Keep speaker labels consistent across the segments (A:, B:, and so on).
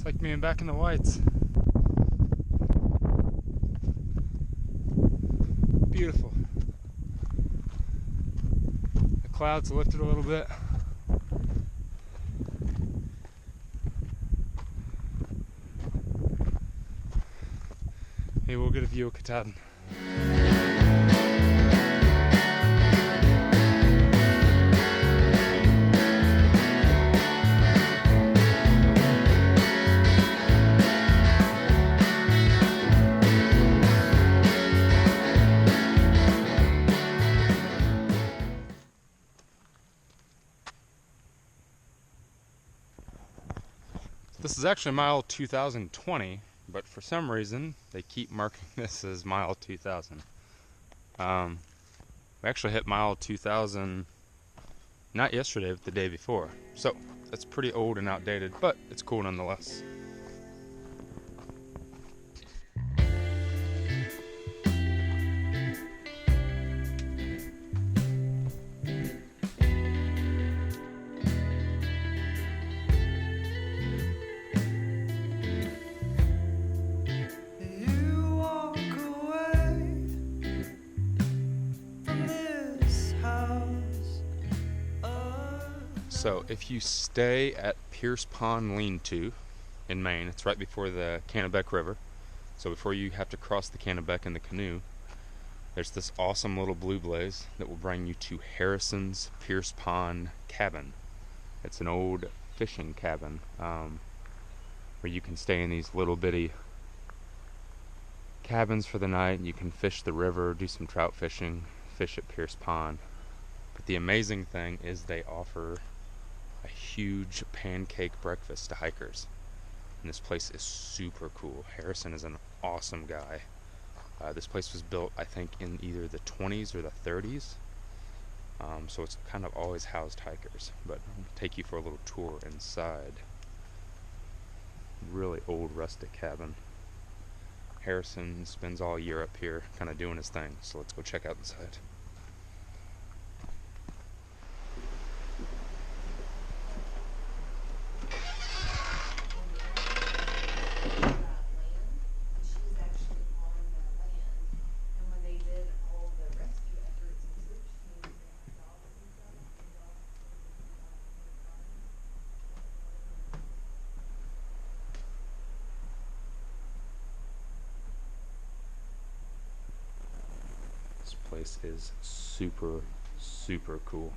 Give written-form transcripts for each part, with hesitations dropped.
A: It's like being back in the Whites. Beautiful. The clouds lifted a little bit. Maybe we'll get a view of Katahdin. This is actually mile 2020, but for some reason they keep marking this as mile 2000. We actually hit mile 2000 not yesterday, but the day before. So that's pretty old and outdated, but it's cool nonetheless. So if you stay at Pierce Pond Lean-To in Maine, it's right before the Kennebec River. So before you have to cross the Kennebec in the canoe, there's this awesome little blue blaze that will bring you to Harrison's Pierce Pond cabin. It's an old fishing cabin where you can stay in these little bitty cabins for the night, and you can fish the river, do some trout fishing, fish at Pierce Pond. But the amazing thing is they offer a huge pancake breakfast to hikers, and this place is super cool. Harrison is an awesome guy. This place was built, I think, in either the 20s or the 30s, so it's kind of always housed hikers. But I'll take you for a little tour inside. Really old rustic cabin. Harrison spends all year up here kind of doing his thing, so let's go check out inside. This place is super, super cool.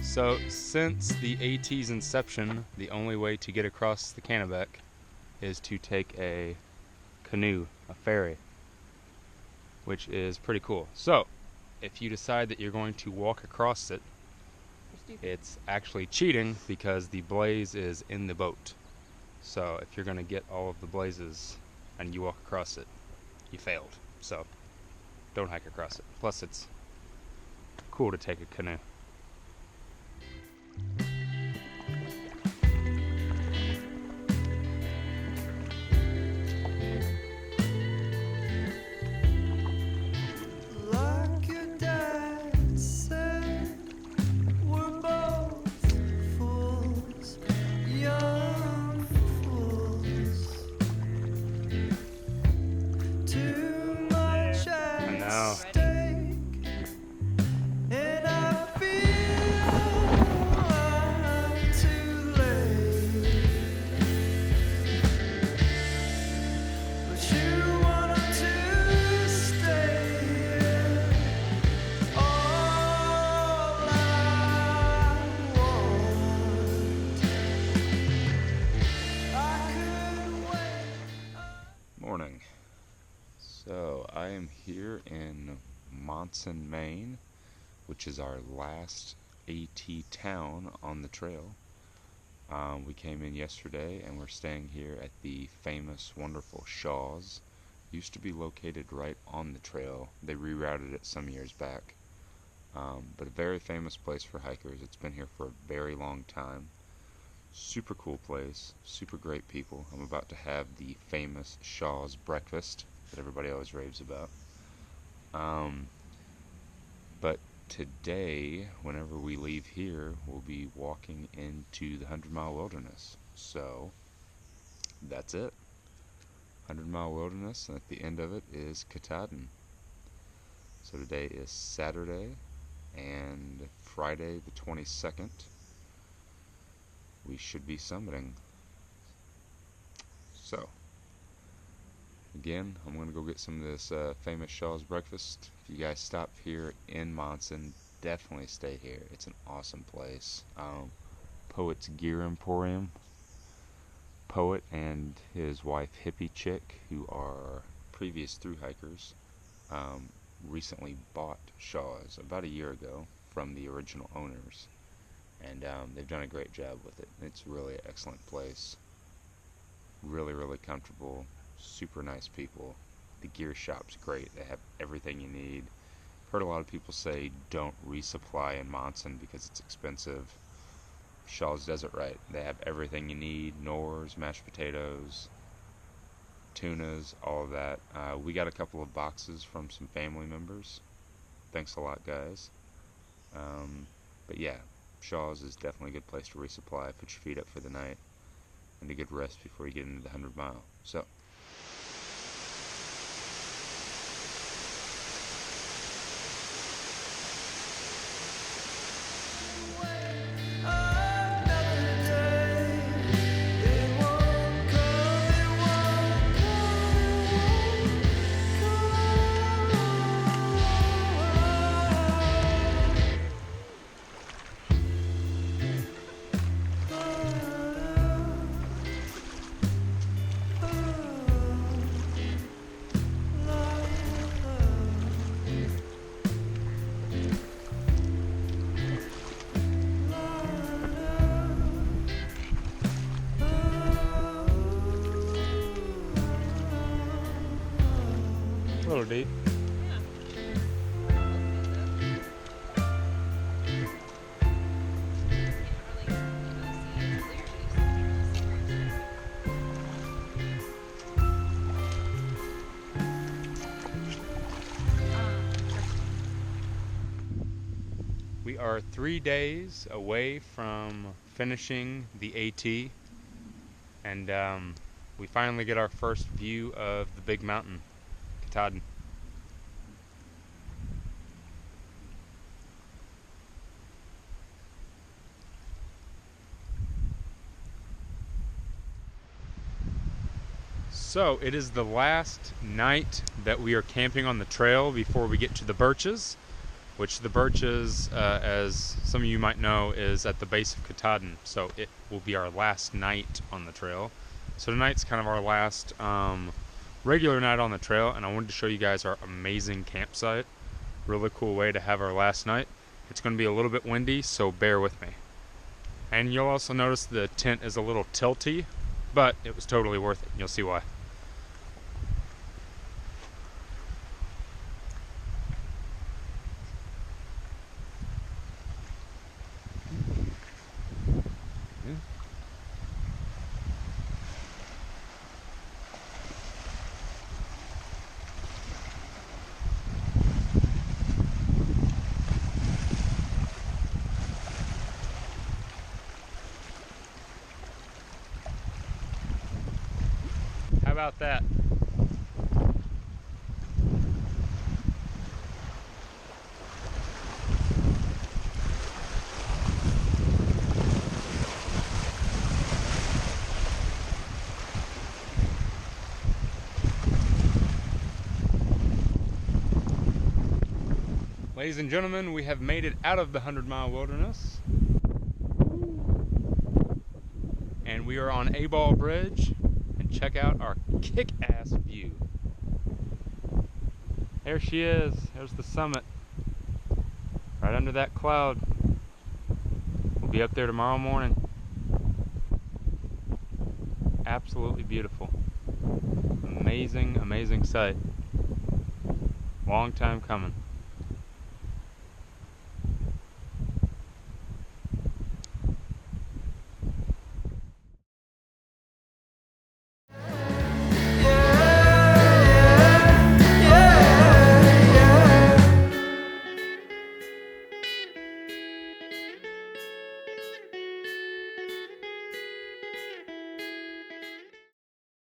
A: So since the AT's inception, the only way to get across the Kennebec is to take a canoe, a ferry, which is pretty cool. So if you decide that you're going to walk across it, it's actually cheating because the blaze is in the boat. So if you're going to get all of the blazes and you walk across it, you failed. So don't hike across it. Plus it's cool to take a canoe. So I am here in Monson, Maine, which is our last AT town on the trail. We came in yesterday and we're staying here at the famous, wonderful Shaw's. Used to be located right on the trail. They rerouted it some years back. But a very famous place for hikers. It's been here for a very long time. Super cool place, super great people. I'm about to have the famous Shaw's breakfast that everybody always raves about. But today, whenever we leave here, we'll be walking into the 100-mile wilderness. So, that's it. 100-mile wilderness, and at the end of it is Katahdin. So today is Saturday, and Friday the 22nd, we should be summiting. So, again, I'm going to go get some of this famous Shaw's breakfast. If you guys stop here in Monson, definitely stay here. It's an awesome place. Poet's Gear Emporium. Poet and his wife Hippie Chick, who are previous Thru-hikers, recently bought Shaw's about a year ago from the original owners, and they've done a great job with it. It's really an excellent place. Really, really comfortable. Super nice people. The gear shop's great. They have everything you need. Heard a lot of people say don't resupply in Monson because it's expensive. Shaw's does it right. They have everything you need. Nors, mashed potatoes, tunas, all of that. We got a couple of boxes from some family members. Thanks a lot, guys. But yeah, Shaw's is definitely a good place to resupply, put your feet up for the night, and a good rest before you get into the 100-mile. So, a little deep. We are 3 days away from finishing the AT, and we finally get our first view of the big mountain, Katahdin. So it is the last night that we are camping on the trail before we get to the Birches, which the Birches, as some of you might know, is at the base of Katahdin. So it will be our last night on the trail. So tonight's kind of our last regular night on the trail, and I wanted to show you guys our amazing campsite. Really cool way to have our last night. It's going to be a little bit windy, so bear with me. And you'll also notice the tent is a little tilty, but it was totally worth it. You'll see why. How about that? Ladies and gentlemen, we have made it out of the 100-mile wilderness. And we are on A-Ball Bridge. And check out our kick-ass view. There she is. There's the summit. Right under that cloud. We'll be up there tomorrow morning. absolutely beautiful. Amazing, amazing sight. Long time coming.